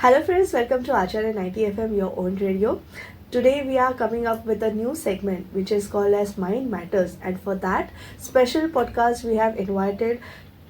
Hello friends, welcome to Acharya 90 FM, your own radio. Today we are coming up with a new segment which is called as Mind Matters, and for that special podcast we have invited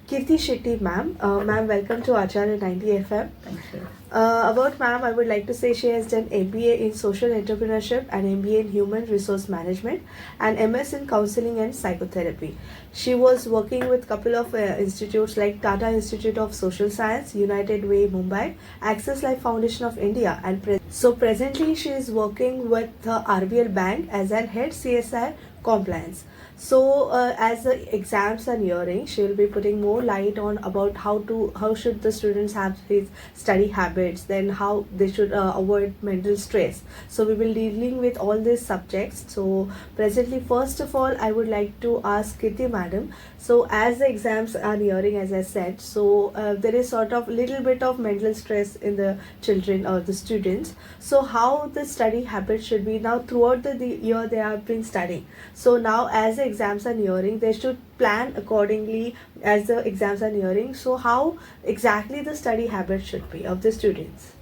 Kirthy Shetty ma'am. Ma'am, welcome to Acharya 90 FM. Thank you. About ma'am, I would like to say she has done MBA in Social Entrepreneurship and MBA in Human Resource Management and MS in Counseling and Psychotherapy. She was working with couple of institutes like Tata Institute of Social Science, United Way, Mumbai, Access Life Foundation of India, and presently she is working with RBL Bank as an head CSI compliance. So as the exams are nearing, she will be putting more light on about how should the students have his study habits, then how they should avoid mental stress. So we will be dealing with all these subjects. So presently, first of all, I would like to ask Kirthy madam. So as the exams are nearing, as I said, so there is sort of little bit of mental stress in the children or the students. So how the study habits should be now throughout the year they have been studying. So now as the exams are nearing, they should plan accordingly as the exams are nearing. So how exactly the study habits should be of the students?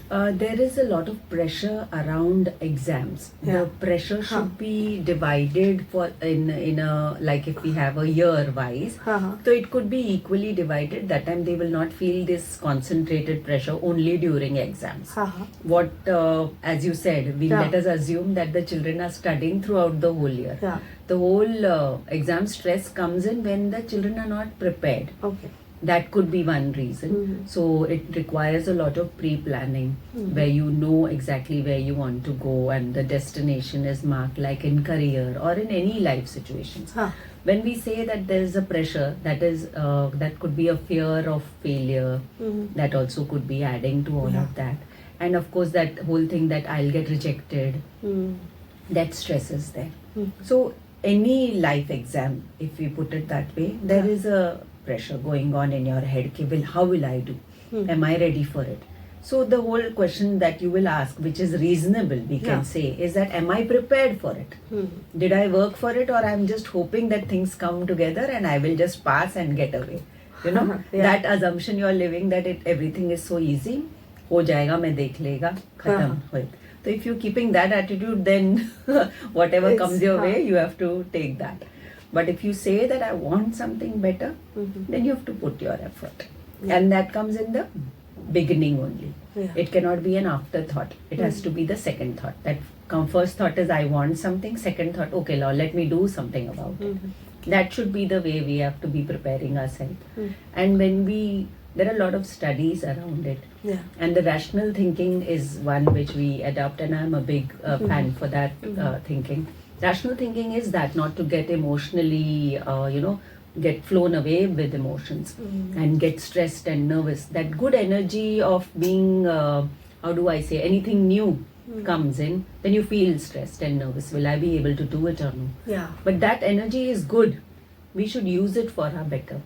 There is a lot of pressure around exams. Yeah. The pressure should be divided in a, like if we have a year wise. So it could be equally divided. That time they will not feel this concentrated pressure only during exams. What, as you said, let us assume that the children are studying throughout the whole year. The whole exam stress comes in when the children are not prepared. Okay. That could be one reason. So it requires a lot of pre-planning where you know exactly where you want to go and the destination is marked, like in career or in any life situations. When we say that there is a pressure, that is that could be a fear of failure. That also could be adding to all of that. And of course that whole thing that I'll get rejected, that stress is there. So any life exam, if we put it that way, there is a pressure going on in your head. How will I do? Am I ready for it? So the whole question that you will ask, which is reasonable, we can say, is that am I prepared for it? Did I work for it, or I'm just hoping that things come together and I will just pass and get away? You know, that assumption you are living, that everything is so easy. हो जाएगा, मैं देख लेगा, खत्म होए. So if you're keeping that attitude, then whatever comes your way, you have to take that. But if you say that I want something better, then you have to put your effort. And that comes in the beginning only. It cannot be an afterthought. It has to be the second thought. That first thought is I want something. Second thought, okay, Lord, let me do something about it. That should be the way we have to be preparing ourselves. And there are a lot of studies around it. And the rational thinking is one which we adopt, and I'm a big fan for that thinking. Rational thinking is that not to get emotionally, get flown away with emotions and get stressed and nervous. That good energy of being, how do I say, anything new comes in, then you feel stressed and nervous. Will I be able to do it or no? But that energy is good. We should use it for our better.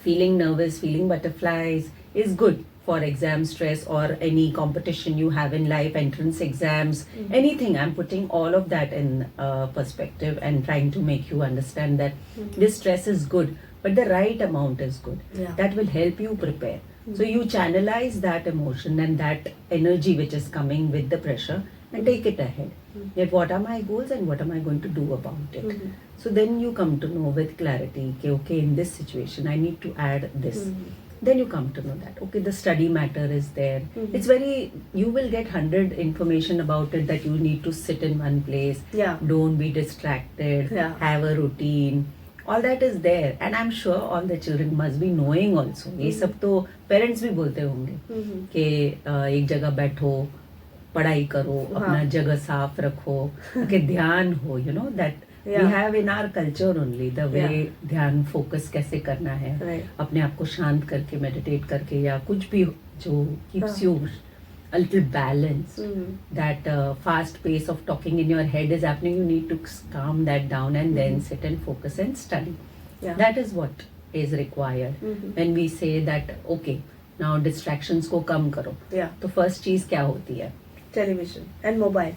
Feeling nervous, feeling butterflies is good for exam stress or any competition you have in life, entrance exams, anything. I'm putting all of that in perspective and trying to make you understand that this stress is good, but the right amount is good. That will help you prepare. So you channelize that emotion and that energy which is coming with the pressure and take it ahead. Yet what are my goals and what am I going to do about it? So then you come to know with clarity, okay, in this situation I need to add this. Then you come to know that, okay, the study matter is there. It's you will get 100 information about it, that you need to sit in one place. Don't be distracted. Have a routine. All that is there. And I'm sure all the children must be knowing also. ये सब तो parents भी बोलते होंगे कि एक जगह बैठो, पढ़ाई करो, अपना जगह साफ रखो, कि ध्यान हो, you know, that we have in our culture only, the way ध्यान focus कैसे करना है, अपने आप को शांत करके meditate करके या कुछ भी जो keeps you a little balanced. That fast pace of talking in your head is happening, you need to calm that down and then sit and focus and study. That is what is required. When we say that, okay, now distractions को कम करो, तो first चीज क्या होती है? Television and mobile.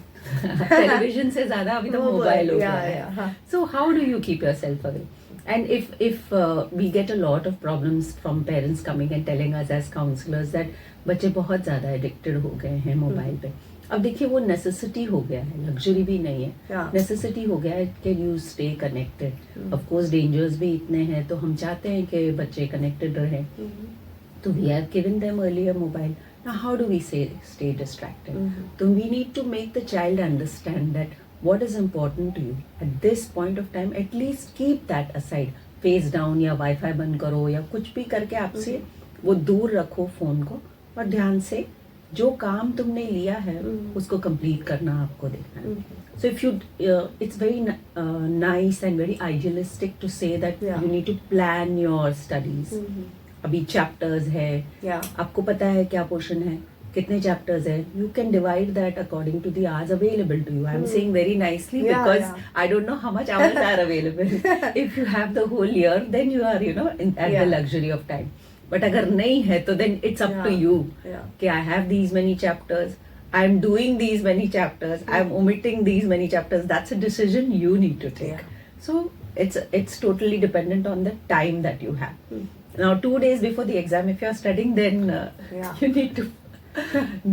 Television से ज़्यादा अभी तो mobile हो गया है. So how do you keep yourself away? And if we get a lot of problems from parents coming and telling us as counselors that बच्चे बहुत ज़्यादा addicted हो गए हैं मोबाइल पे. अब देखिए वो नेसेसिटी हो गया है, लग्जरी भी नहीं है, नेसेसिटी हो गया है. Can you stay connected? Of course dangers भी इतने हैं, तो हम चाहते हैं कि बच्चे कनेक्टेड रहें. तो we have given them earlier mobile. Now how do we stay distracted? So we need to make the child understand that what is important to you at this point of time. At least keep that aside. Face down या wifi बंद करो या कुछ भी करके आपसे वो दूर रखो फोन को, और ध्यान से जो काम तुमने लिया है उसको कंप्लीट करना आपको देखना है. So if you, it's very nice and very idealistic to say that you need to plan your studies. अभी चैप्टर्स है, आपको पता है क्या पोर्शन है, कितने चैप्टर्स है, you can divide that according to the hours available to you. I am saying very nicely because I don't know how much hours are available. If you have the whole year then you are at the luxury of time. But अगर नहीं है तो then it's up to you कि I have these many chapters, I am doing these many chapters, I am omitting these many chapters. That's a decision you need to take. So it's totally dependent on the time that you have. Now 2 days before the exam, if you are studying, then you need to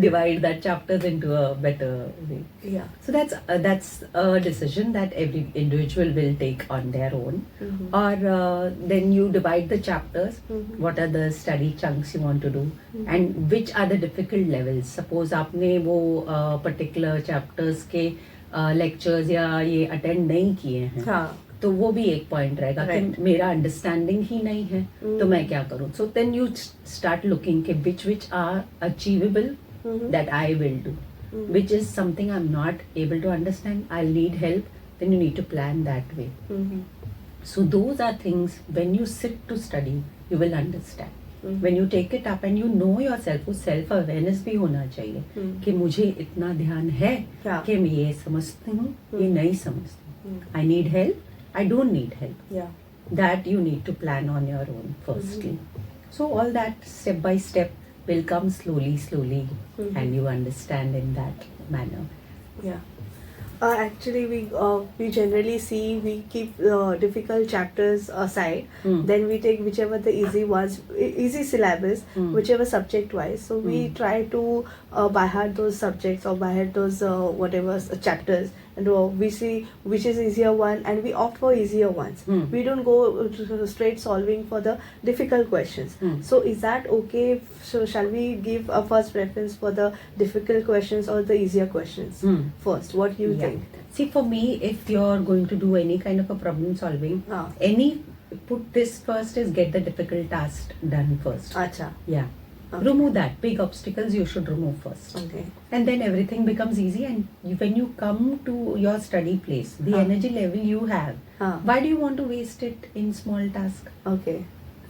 divide that chapters into a better way. So that's a decision that every individual will take on their own. Or then you divide the chapters. What are the study chunks you want to do, and which are the difficult levels. Suppose आपने वो particular chapters के lectures या ये attend नहीं किए हैं, तो वो भी एक पॉइंट रहेगा कि मेरा अंडरस्टैंडिंग ही नहीं है, तो मैं क्या करूं. So then you start looking के which are achievable that I will do, which is something I am not able to understand, I need help, then you need to plan that way. So those are things when you sit to study you will understand. When you take it up and you know yourself, वो self awareness भी होना चाहिए कि मुझे इतना ध्यान है कि मैं ये समझती हूँ, ये नहीं समझती, आई need help, I don't need help. That you need to plan on your own firstly. So all that step by step will come slowly, and you understand in that manner. Actually, we generally see we keep difficult chapters aside. Then we take whichever the easy ones, easy syllabus, whichever subject wise. So we try to by heart those subjects or by heart those whatever chapters. And we see which is easier one, and we opt for easier ones. We don't go straight solving for the difficult questions. So is that okay? So shall we give a first preference for the difficult questions or the easier questions first? What do you think? See, for me, if you're going to do any kind of a problem solving, put this first is get the difficult task done first. Acha. Remove that. Big obstacles you should remove first. And then everything becomes easy, and when you come to your study place, the energy level you have, why do you want to waste it in small tasks?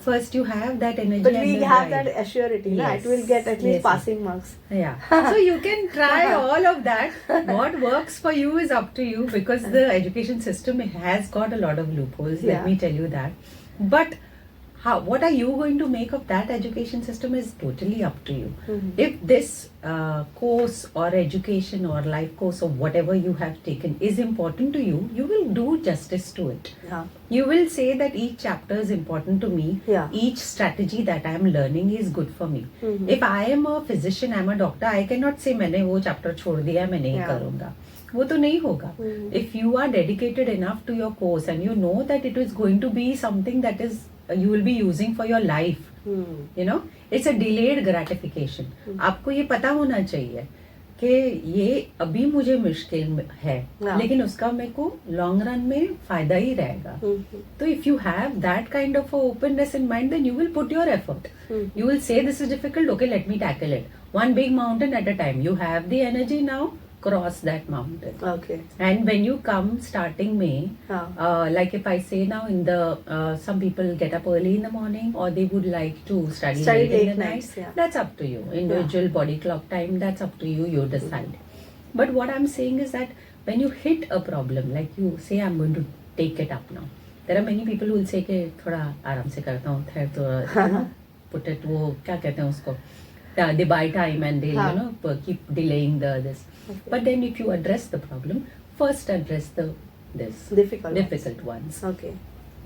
First you have that energy. But we have that assurity, it will get at least passing marks. So you can try all of that. What works for you is up to you, because the education system has got a lot of loopholes. Let me tell you that. But what are you going to make of that education system is totally up to you. If this course or education or life course or whatever you have taken is important to you, you will do justice to it. You will say that each chapter is important to me. Each strategy that I am learning is good for me. If I am a physician, I am a doctor, I cannot say मैंने वो chapter छोड़ दिया, मैं नहीं करूँगा. वो तो नहीं होगा. If you are dedicated enough to your course and you know that it is going to be something that is you will be using for your life, it's a delayed gratification. आपको ये पता होना चाहिए कि ये अभी मुझे मुश्किल है, लेकिन उसका मेरे को लॉन्ग रन में फायदा ही रहेगा. तो if you have that kind of openness in mind, then you will put your effort. You will say this is difficult, okay, let me tackle it one big mountain at a time. You have the energy now, cross that mountain. And when you come starting May, like if I say now in the some people get up early in the morning, or they would like to study late in the night. That's up to you. Individual body clock time, that's up to you. You decide. But what I'm saying is that when you hit a problem, like you say, I'm going to take it up now. There are many people who will say कि थोड़ा आराम से करता हूँ, फिर तो put it, वो क्या कहते हैं उसको, they buy time and they keep delaying this. But then if you address the problem, first address this difficult ones.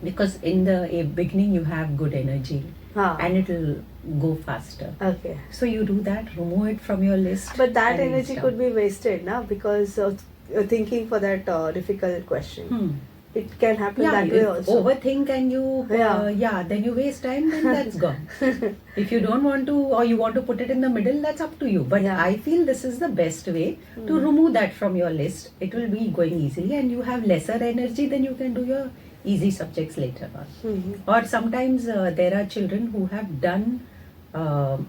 Because in the beginning you have good energy and it will go faster. Okay. So you do that, remove it from your list. But that and energy stop. could be wasted, na? Because thinking for that difficult question. It can happen Yeah, that way if also. overthink and you then you waste time, then that's gone. If you don't want to, or you want to put it in the middle, that's up to you. But Yeah. I feel this is the best way to remove that from your list. It will be going easily and you have lesser energy, then you can do your easy subjects later on. Or sometimes there are children who have done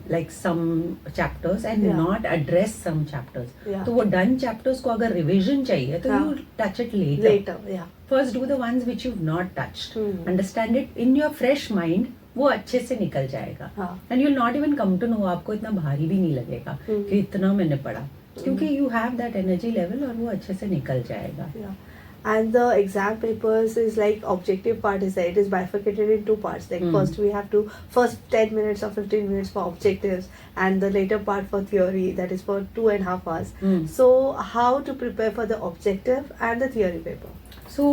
like some chapters and not address some chapters. Yeah. तो वो done chapters को अगर revision चाहिए तो you touch it later. Later, yeah. First do the ones which you've not touched. Understand it in your fresh mind. वो अच्छे से निकल जाएगा. And you'll not even come to know. आपको इतना भारी भी नहीं लगेगा कि इतना मैंने पढ़ा. क्योंकि you have that energy level और वो अच्छे से निकल जाएगा. Yeah. And the exam papers is like objective part is there. It is bifurcated in two parts. Like first we have to first 10 minutes or 15 minutes for objectives and the later part for theory, that is for 2.5 hours. So how to prepare for the objective and the theory paper? So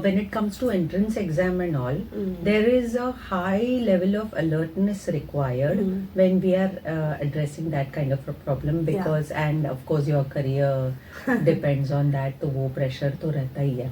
when it comes to entrance exam and all, there is a high level of alertness required when we are addressing that kind of a problem, because and of course your career depends on that, तो वो pressure तो रहता ही है.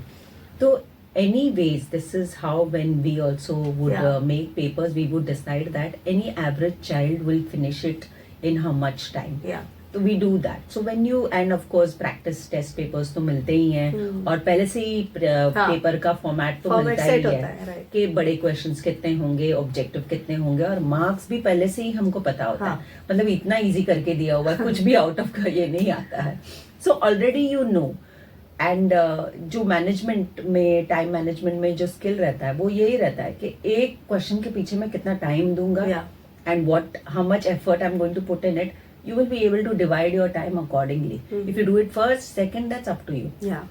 तो anyways, this is how when we also would make papers, we would decide that any average child will finish it in how much time. Yeah. तो we do that. So when you, and of course practice test papers तो मिलते ही हैं और पहले से ही paper का format तो मिलता ही है कि बड़े क्वेश्चंस कितने होंगे, ऑब्जेक्टिव कितने होंगे और मार्क्स भी पहले से ही हमको पता होता है. मतलब इतना इजी करके दिया हुआ है, कुछ भी आउट ऑफ ये नहीं आता है. So already you know. And जो मैनेजमेंट में, टाइम मैनेजमेंट में जो स्किल रहता है वो यही रहता है कि एक क्वेश्चन के पीछे मैं कितना टाइम दूंगा and what how much effort I am going to put in it. You will be able to divide your time accordingly. If you do it first, second, that's up to you. Yeah.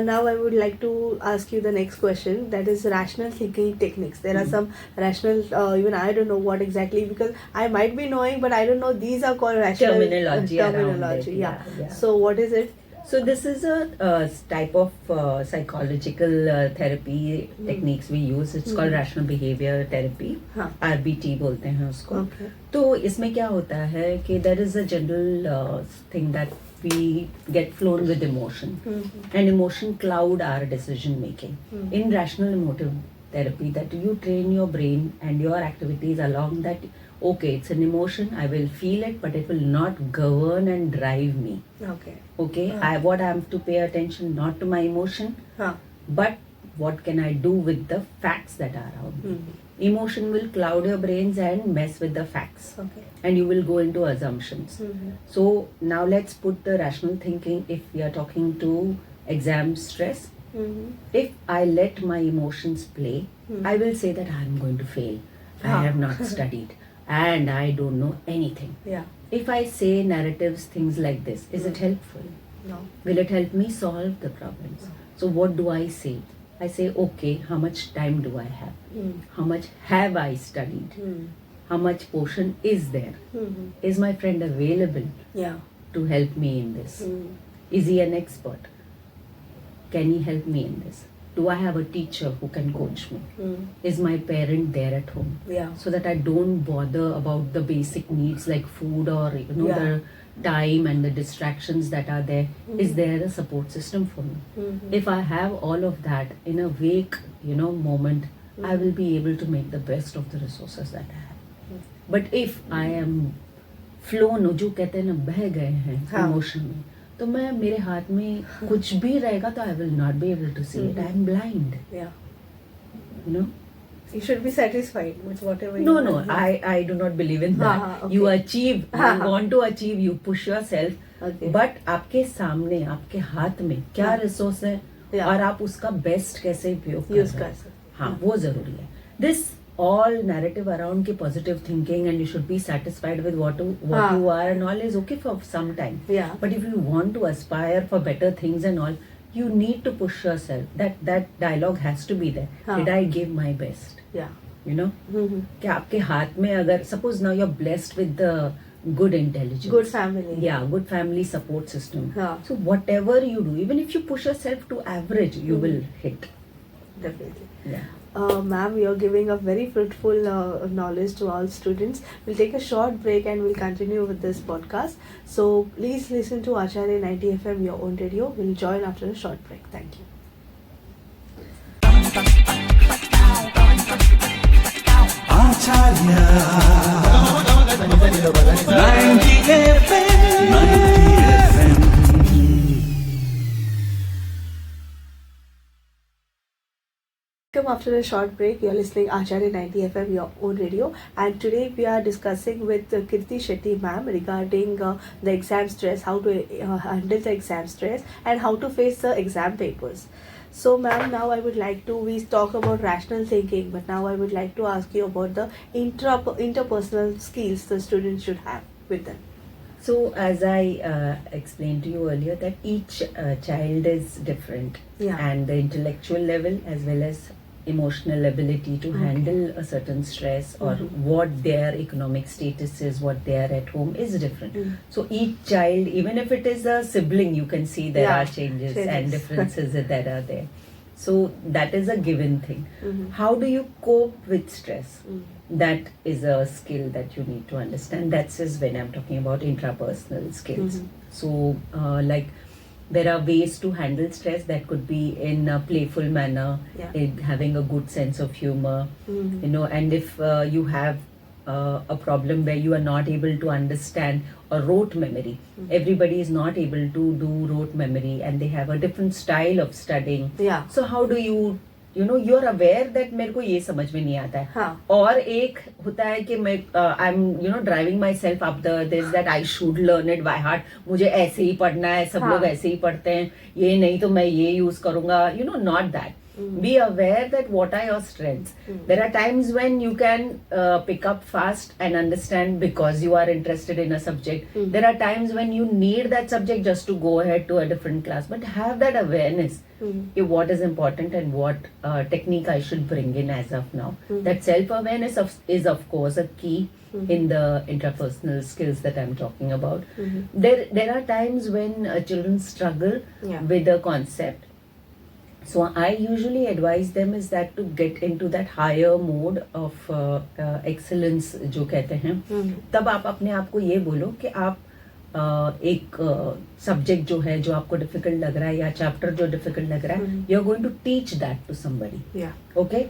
Now I would like to ask you the next question, that is rational thinking techniques. There are some rational, even I don't know what exactly, because I might be knowing but I don't know these are called rational terminology. Yeah. So what is it? So this is a type of psychological therapy techniques we use. It's called rational behavior therapy. RBT बोलते हैं उसको. तो इसमें क्या होता है कि there is a general thing that we get flown with emotion, and emotion cloud our decision making. In rational emotive therapy, that you train your brain and your activities along that. Okay, it's an emotion, I will feel it, but it will not govern and drive me. Okay, what I have to pay attention not to my emotion, but what can I do with the facts that are around me. Emotion will cloud your brains and mess with the facts. And you will go into assumptions. So now let's put the rational thinking. If we are talking to exam stress, if I let my emotions play, I will say that I am going to fail. I have not studied. And I don't know anything. Yeah. If I say narratives, things like this, is it helpful? No. Will it help me solve the problems? No. So what do I say? I say, okay, how much time do I have? How much have I studied? How much portion is there? Is my friend available to help me in this? Is he an expert? Can he help me in this? Do I have a teacher who can coach me? Is my parent there at home? So that I don't bother about the basic needs like food or the time and the distractions that are there. Is there a support system for me? If I have all of that in a vague, moment, I will be able to make the best of the resources that I have. But if I am flown, जो कहते हैं ना, बह गए हैं emotion में, तो मैं मेरे हाथ में कुछ भी रहेगा तो I will not be able to see it. I am blind. You should be satisfied with whatever you No, I do not believe in that. You achieve, you want to achieve, you push yourself. But आपके सामने, आपके हाथ में क्या resource है और आप उसका बेस्ट कैसे उपयोग कर रहे हैं, हाँ, वो जरूरी है. This all narrative around ki positive thinking and you should be satisfied with what you are and all is okay for some time. But if you want to aspire for better things and all, you need to push yourself. That dialogue has to be there. Did I give my best? कि आपके हाथ में अगर suppose now you're blessed with the good intelligence, good family, good family support system. So whatever you do, even if you push yourself to average, you will hit. Definitely. Yeah. Ma'am, you're giving a very fruitful knowledge to all students. We'll take a short break and we'll continue with this podcast. So please listen to Acharya 90 FM, your own radio. We'll join after a short break. Thank you. Acharya 90 FM, 90 FM. Welcome after a short break. You're listening Acharya 90 FM, your own radio, and today we are discussing with Kirthy Shetty ma'am regarding the exam stress, how to handle the exam stress, and how to face the exam papers. So, ma'am, now I would like to, we talk about rational thinking, but now I would like to ask you about the interpersonal skills the students should have with them. So, as I explained to you earlier, that each child is different, Yeah. and the intellectual level as well as emotional ability to handle a certain stress or what their economic status is, what they are at home is different. So each child, even if it is a sibling, you can see there are changes and differences that are there. So that is a given thing. How do you cope with stress? That is a skill that you need to understand. That's is when I'm talking about intrapersonal skills. So like there are ways to handle stress that could be in a playful manner, in having a good sense of humor, you know, and if you have a problem where you are not able to understand or rote memory, everybody is not able to do rote memory and they have a different style of studying. So how do you know, you're aware that मेरे को ये समझ में नहीं आता है, और एक होता है कि मैं I'm driving myself up the this that I should learn it by heart, मुझे ऐसे ही पढ़ना है, सब लोग ऐसे ही पढ़ते हैं, ये नहीं तो मैं ये use करूँगा, not that. Be aware that what are your strengths. There are times when you can pick up fast and understand because you are interested in a subject. There are times when you need that subject just to go ahead to a different class, but have that awareness. What is important and what technique I should bring in as of now. That self-awareness is of course a key in the interpersonal skills that I'm talking about. There are times when children struggle with a concept. So I usually advise them is that to get into that higher mode of excellence जो कहते हैं, तब आप अपने आप को ये बोलो कि आप एक सब्जेक्ट जो है जो आपको डिफिकल्ट लग रहा है या चैप्टर जो डिफिकल्ट लग रहा है, you are going to teach that to somebody. Okay,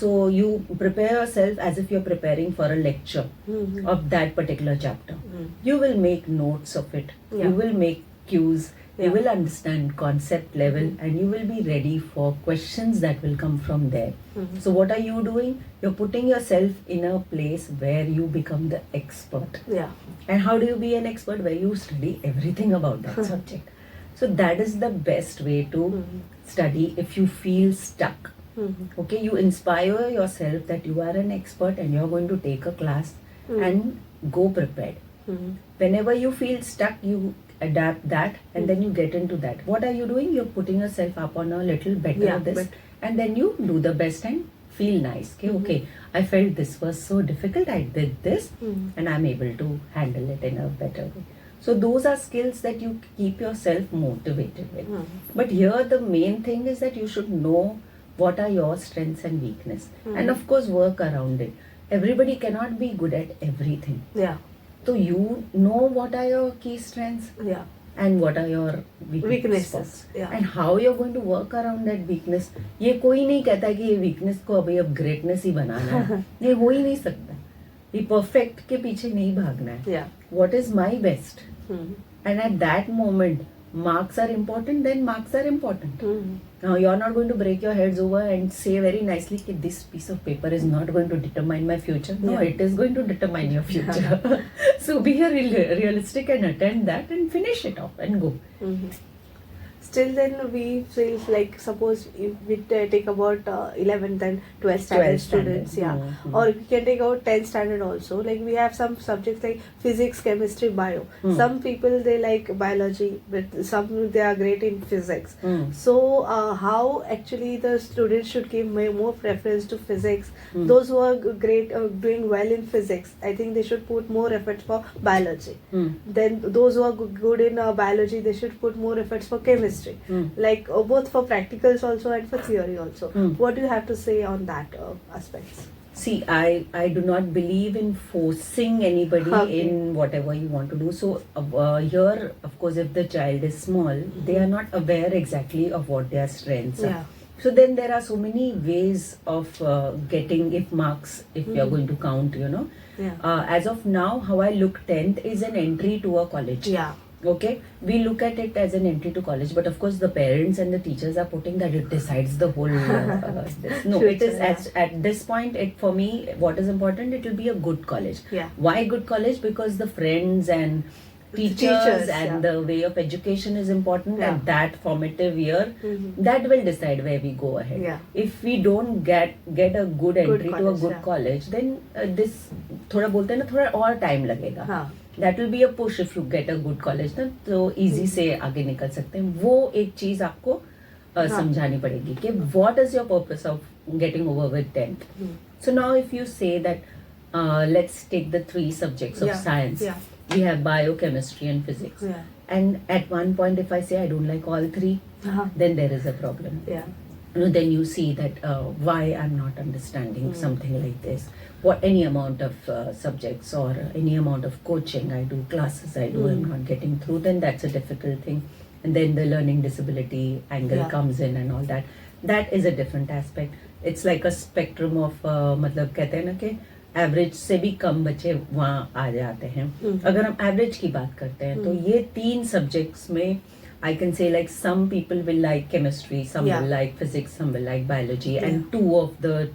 so you prepare yourself as if you're preparing for a lecture of that particular chapter. You will make notes of it, you will make cues, you will understand concept level, and you will be ready for questions that will come from there. So what are you doing? You're putting yourself in a place where you become the expert. And how do you be an expert? Where you study everything about that subject. So that is the best way to study if you feel stuck. Okay, you inspire yourself that you are an expert and you're going to take a class and go prepared. Whenever you feel stuck, you adapt that and then you get into that. What are you doing? You're putting yourself up on a little better and then you do the best and feel nice. Okay, I felt this was so difficult, I did this and I'm able to handle it in a better way. So those are skills that you keep yourself motivated with. But here the main thing is that you should know what are your strengths and weakness, and of course work around it. Everybody cannot be good at everything. So you know what are your key strengths and what are your weaknesses and how you're going to work around that weakness. ये कोई नहीं कहता कि ये weakness को अभी अब greatness ही बनाना है. ये हो ही नहीं सकता. ये perfect के पीछे नहीं भागना है. What is my best? And at that moment, marks are important, then marks are important. Now you're not going to break your heads over and say very nicely that this piece of paper is not going to determine my future. No, it is going to determine your future. So be realistic and attend that and finish it off and go. Still then we feel like, suppose if we take about 11th and 12th standard students, or we can take out 10th standard also. Like we have some subjects like physics, chemistry, bio. Some people they like biology, but some they are great in physics. So how actually the students should give more preference to physics. Those who are great, doing well in physics, I think they should put more efforts for biology. Then those who are good in biology, they should put more efforts for chemistry. chemistry, like both for practicals also and for theory also. What do you have to say on that aspects? See, I do not believe in forcing anybody in whatever you want to do. So here, of course, if the child is small, they are not aware exactly of what their strengths are. So then there are so many ways of getting marks if you're going to count, As of now, how I look 10th is an entry to a college. Yeah. Okay, we look at it as an entry to college, but of course the parents and the teachers are putting that it decides the whole. This. No, it is at this point. For me, what is important? It will be a good college. Yeah. Why good college? Because the friends and teachers and the way of education is important at that formative year. That will decide where we go ahead. Yeah. If we don't get a good entry college, to a good college, then this थोड़ा बोलते हैं ना थोड़ा और time लगेगा. That will be a push if you get a good college ना तो easy से आगे निकल सकते हैं. वो एक चीज आपको समझानी पड़ेगी कि what is your purpose of getting over with 10th. So now if you say that let's take the 3 subjects of science. We have biochemistry and physics. And at one point if I say I don't like all 3, then there is a problem. Then you see that why I'm not understanding something like this. What any amount of subjects or any amount of coaching I do, classes I do, I'm not getting through, then that's a difficult thing. And then the learning disability angle comes in and all that. That is a different aspect. It's like a spectrum of मतलब कहते हैं ना कि average से भी कम बच्चे वहाँ आ जाते हैं. अगर हम एवरेज की बात करते हैं तो ये 3 सब्जेक्ट्स में I can say like some people will like chemistry, some will like physics, some will like biology, and 2 of the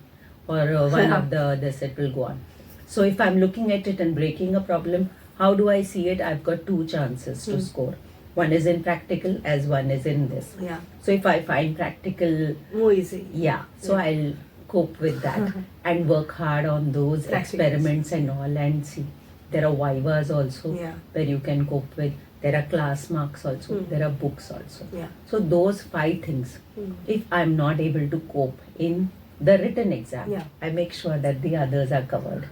or one of the this it will go on. So if I'm looking at it and breaking a problem, how do I see it? I've got 2 chances to score. One is in practical as one is in this. So if I find practical more easy, so I'll cope with that and work hard on those experiments and all, and see. There are vivas also where you can cope with. There are class marks also. There are books also. So those 5 things, if I'm not able to cope in the written exam, I make sure that the others are covered.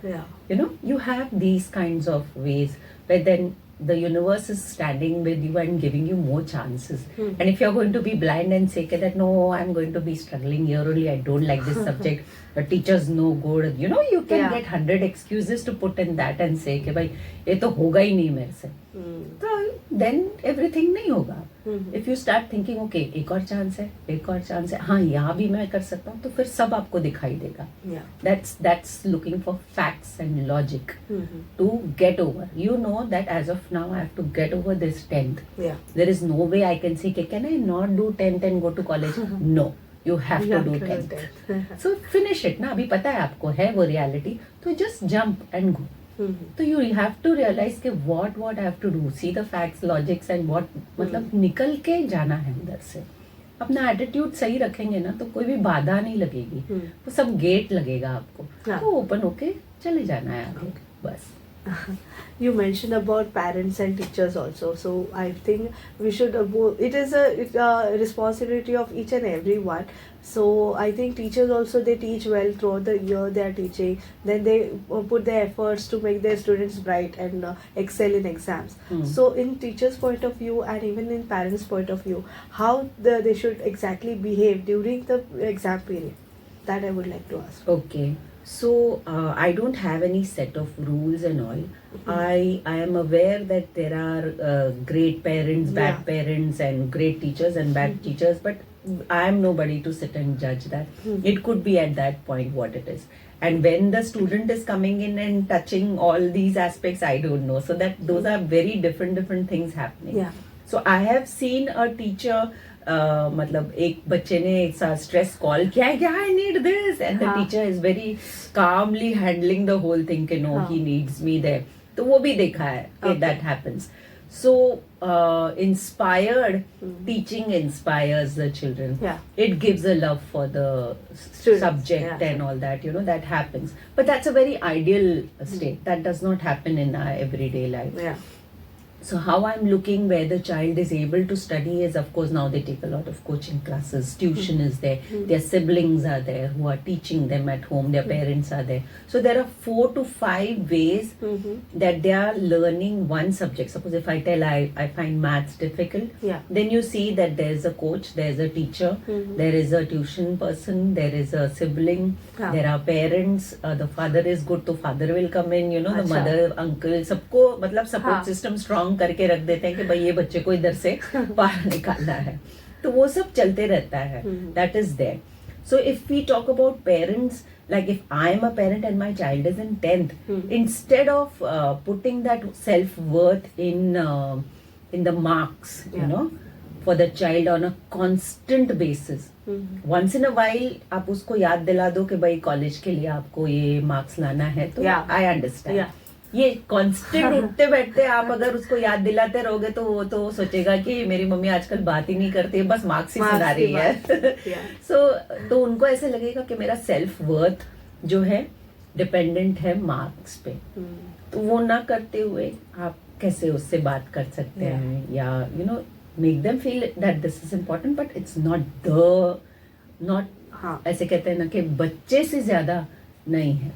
You have these kinds of ways where then the universe is standing with you and giving you more chances. And if you're going to be blind and say that no, I'm going to be struggling here only, I don't like this subject, the teacher's no good, you can get 100 excuses to put in that and say कि भाई ये तो होगा ही नहीं मेरे से. तो then everything नहीं होगा. If you start thinking okay एक और चांस है, हाँ यहाँ भी मैं कर सकता हूँ, तो फिर सब आपको दिखाई देगा. That's looking for facts and logic to get over. You know that as of now I have to get over this 10th. There is no way I can say can I not do 10th and go to college? No. You have to do 10th. So finish it ना. अभी पता है आपको है वो reality. तो just jump and go. तो you have to realize कि what I have to do. See the facts, logics and what मतलब निकल के जाना है अंदर से. अपना एटीट्यूड सही रखेंगे ना तो कोई भी बाधा नहीं लगेगी. वो सब गेट लगेगा आपको. तो ओपन होके चले जाना है आगे बस. You mentioned about parents and teachers also, so I think we should it is a responsibility of each and every one. So I think teachers also, they teach well throughout the year they are teaching, then they put their efforts to make their students bright and excel in exams. So in teachers' point of view and even in parents' point of view, how they should exactly behave during the exam period, that I would like to ask. Okay. So I don't have any set of rules and all. I am aware that there are great parents, bad parents, and great teachers and bad teachers, but I am nobody to sit and judge that. It could be at that point what it is. And when the student is coming in and touching all these aspects, I don't know. So that those are very different things happening. So I have seen a teacher मतलब एक बच्चे ने एक साथ stress call किया है कि I need this and the teacher is very calmly handling the whole thing कि no he needs me there. तो वो भी देखा है कि that happens. So inspired teaching inspires the children. It gives a love for the subject and all that, that happens. But that's a very ideal state. That does not happen in our everyday life. So how I'm looking where the child is able to study is, of course, now they take a lot of coaching classes, tuition is there, their siblings are there who are teaching them at home, their parents are there. So there are 4 to 5 ways that they are learning one subject. Suppose if I tell I find maths difficult, then you see that there's a coach, there's a teacher, there is a tuition person, there is a sibling, there are parents, the father is good, so father will come in, you know, the mother, uncle, सबको मतलब support system strong करके रख देते हैं कि भाई ये बच्चे को इधर से बाहर निकालना है, तो वो सब चलते रहता है. That is there. So if we talk about parents, like if I am a parent and my child is in 10th, instead of putting that self-worth in the marks, you know, for the child on a constant basis, once in a while आप उसको याद दिला दो कि भाई college के लिए आपको ये मार्क्स लाना है, तो I understand. ये कांस्टेंट उठते बैठते आप अगर उसको याद दिलाते रहोगे तो वो तो सोचेगा कि मेरी मम्मी आजकल बात ही नहीं करती है, बस मार्क्स ही सुना रही है. तो उनको ऐसे लगेगा कि मेरा सेल्फ वर्थ जो है डिपेंडेंट है मार्क्स पे. तो वो ना करते हुए आप कैसे उससे बात कर सकते हैं, या you know make them feel that this is important, but it's not ऐसे कहते हैं ना कि बच्चे से ज्यादा नहीं है,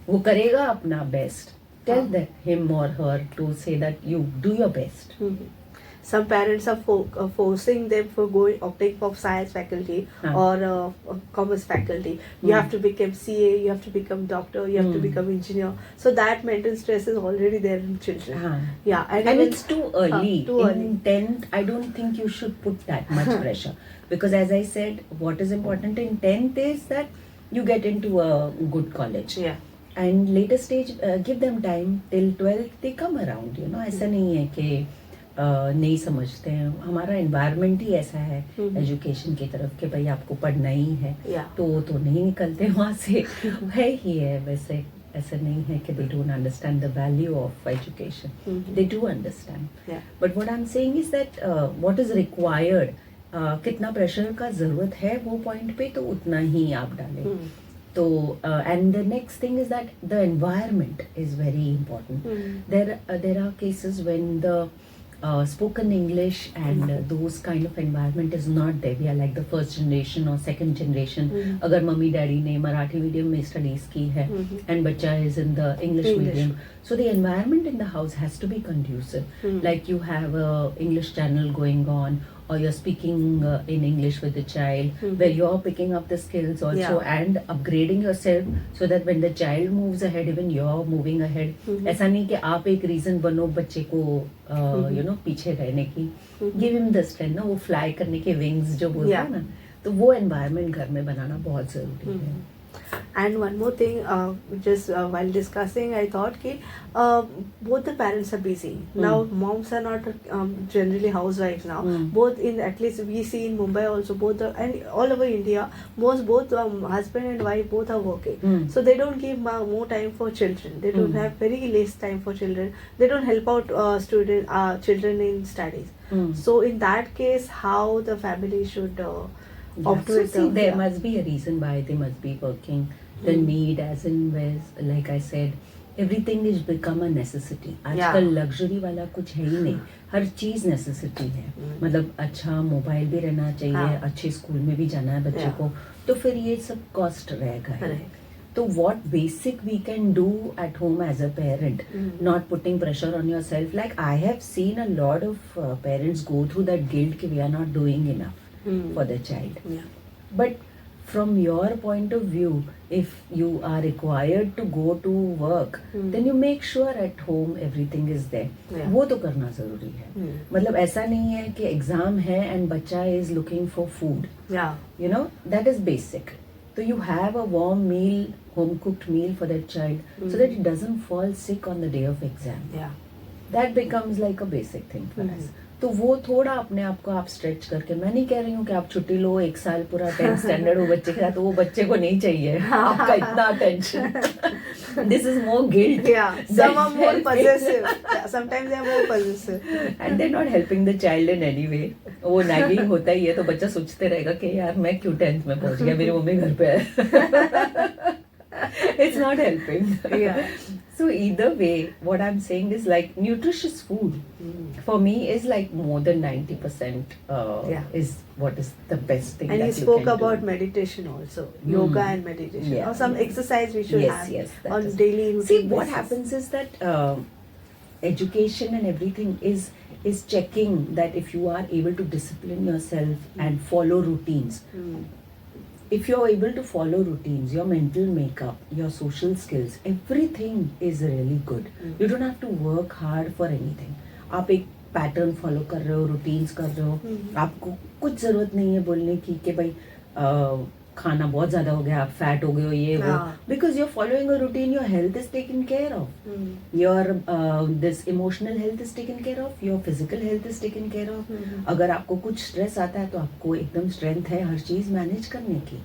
वो करेगा अपना best. Tell him or her to say that you do your best. Some parents are forcing them for opting for science faculty or commerce faculty. You have to become CA, you have to become doctor, you have to become engineer. So that mental stress is already there in children. And it's too early. In 10th, I don't think you should put that much pressure, because as I said, what is important in 10th is that you get into a good college. And later stage, give them time till 12th, they come around, you know. ऐसा नहीं है कि नहीं समझते हैं. हमारा environment ही ऐसा है education की तरफ कि भाई आपको पढ़ना ही है, तो नहीं निकलते वहाँ से. है ही है वैसे, ऐसा नहीं है कि they don't understand the value of education. They do understand. But what I'm saying is that what is required, कितना pressure का जरूरत है वो point पे, तो उतना ही आप डालें. So, and the next thing is that the environment is very important. There are cases when the spoken English and those kind of environment is not there. We are like the first generation or second generation. अगर mummy daddy ने Marathi medium में studies की है and बच्चा is in the English medium, so the environment in the house has to be conducive. Like you have a English channel going on, or you're speaking in English with the child, where you're picking up the skills also and upgrading yourself, so that when the child moves ahead, even you're moving ahead. ऐसा नहीं कि आप एक reason बनो बच्चे को you know पीछे रहने की. Give him the strength, ना वो फ्लाई करने के विंग्स जो बोलते हैं ना, तो वो एनवायरनमेंट घर में बनाना बहुत जरूरी है. And one more thing, just while discussing, I thought that both the parents are busy. Now moms are not generally housewives now. Both in, at least we see in Mumbai also, and all over India, both husband and wife both are working. So they don't give more time for children. They don't have very less time for children. They don't help out children in studies. So in that case, how the family should so see, there must be a reason why they must be working. The need, as in where, like I said, everything is become a necessity. आजकल luxury वाला कुछ है ही नहीं, हर चीज necessity है. मतलब अच्छा mobile भी रहना चाहिए, अच्छे स्कूल में भी जाना है बच्चे को, तो फिर ये सब कॉस्ट रहेगा. So what basic we can do at home as a parent, not putting pressure on yourself. Like I have seen a lot of parents go through that guilt that we are not doing enough for the child. But from your point of view, if you are required to go to work, then you make sure at home everything is there. वो तो करना जरूरी है. मतलब ऐसा नहीं है कि एग्जाम है and बच्चा is looking for food. You know, that is basic. So you have a warm meal, home cooked meal for that child, so that it doesn't fall sick on the day of exam. That becomes like a basic thing for us. तो वो थोड़ा अपने आप को आप stretch करके, मैं नहीं कह रही हूँ कि आप छुट्टी लो एक साल पूरा 10th स्टैंडर्ड हो बच्चे के साथ, तो वो बच्चे को नहीं चाहिए आपका इतना attention. This is more guilt. Some are more possessive. Sometimes they are more possessive. And they're not helping the child in any way. वो nagging होता ही है, तो बच्चा सोचते रहेगा कि यार मैं क्यों 10th में पहुंच गया, मेरी मम्मी घर पे है. It's not helping. So either way, what I'm saying is like nutritious food for me is like more than 90% Yeah. is what is the best thing. And that you spoke can about do. meditation also, yoga and meditation, Yeah. or some exercise we should have that on is- daily routine. See, what basis. happens is that education and everything is checking that if you are able to discipline yourself and follow routines. Mm. If you're able to follow routines, your mental makeup, your social skills, everything is really good. You don't have to work hard for anything. आप एक pattern follow कर रहे हो, routines कर रहे हो, आपको कुछ जरूरत नहीं है बोलने की कि भाई खाना बहुत ज्यादा हो गया, आप फैट हो गए हो, ये वो, because you are following a routine, your health is taken care of, your this emotional health is taken care of, your physical health is taken care of. अगर आपको कुछ स्ट्रेस आता है तो आपको एकदम स्ट्रेंथ है हर चीज मैनेज करने की.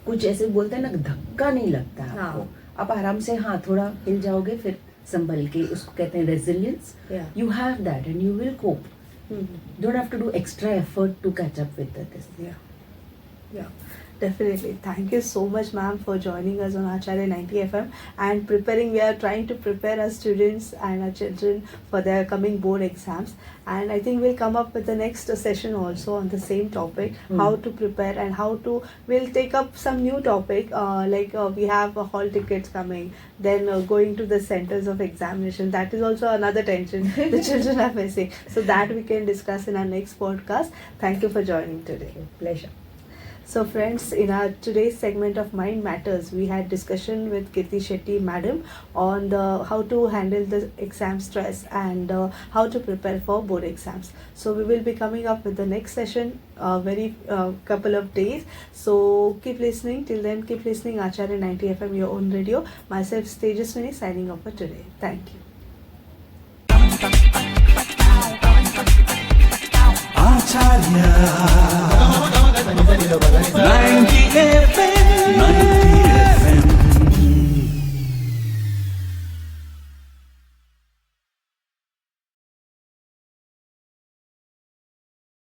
कुछ ऐसे बोलते हैं ना, धक्का नहीं लगता है आपको, आप आराम से हाँ थोड़ा हिल जाओगे, फिर संभल के, उसको कहते हैं resilience. You have that and you will cope. Don't have to do extra effort to catch up with this. Yeah, definitely. Thank you so much, ma'am, for joining us on Acharya 90 FM and preparing. We are trying to prepare our students and our children for their coming board exams. And I think we'll come up with the next session also on the same topic, how to prepare and how to. We'll take up some new topic like we have hall tickets coming. Then going to the centers of examination. That is also another tension the children are facing. So that we can discuss in our next podcast. Thank you for joining today. Pleasure. So friends, in our today's segment of Mind Matters, we had discussion with Kirthy Shetty madam on the how to handle the exam stress and how to prepare for board exams. So we will be coming up with the next session very couple of days. So keep listening. Till then, keep listening Acharya 90 FM, your own radio. Myself, Tejaswini, signing off for today. Thank you. Acharya 90 FM 90